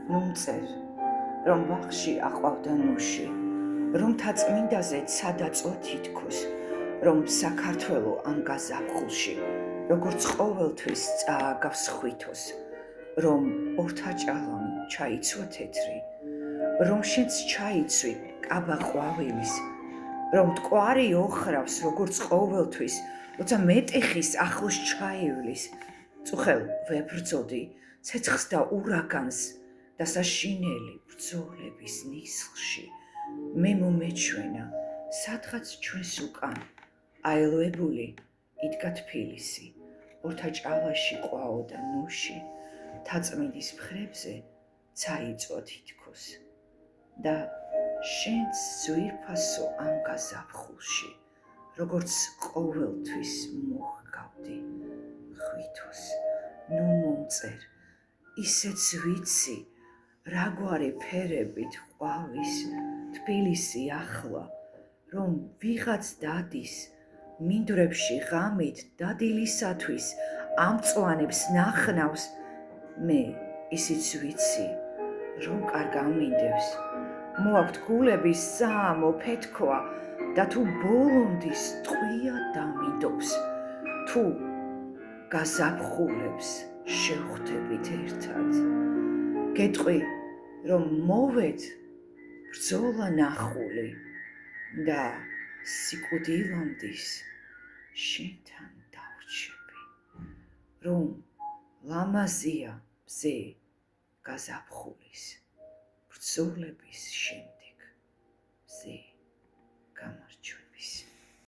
ნუ მწერ, რომ ბაღში აყვავდა ნუში, რომ თაწმინდაზე ცადაწვა თითქოს, რომ საქართველო ამ გაზაფხულში, როგორც ყოველთვის წააგავს ხვითოს, რომ ორთაჭალამ ჩაიცვა თეთრი, რომ შენც ჩაიცვი კაბა ყვავილის, რომ მტკვარი ოხრავს როგორც ყოველთვის, როცა მეტეხის ახლოს ჩაივლის, წუხელ ვებრძოდი ცეცხლს და ურაგანს და საშინელი ბრძოლების ნისლში მე მომეჩვენა სადღაც ჩვენს უკან აელვებული იდგა თბილისი, ორთაჭალაში ყვაოდა ნუში, თაწმინდის მხრებზე წაიწვა თითქოს და შენც ძვირფასო ამ გაზაფხულში, როგორც ყოველთვის მოჰგავდი ხვითოს, ნუ მომწერ, ისეც ვიცი, რაგვარი ფერებით ყვავის თბილისი ახლა, რომ ვიღაც დადის მინდვრებში ღამით დადილისათვის ამწვანებს ნახნავს, მე ისიც ვიცი, რომ კარგ ამინდებს, მოაქვთ გულების საამო ფეთქვა და თუ ბოლომდის ტყვია დამინდობს, თუ გაზაფხულებს შევხვდებით ერთად, გეტყვი, რომ მოვედ ბრძოლა ნახული და სიკვდილამდის შენთან დავრჩები, რომ ლამაზია მზე გაზაფხულის ბრძოლების შემდეგ მზე.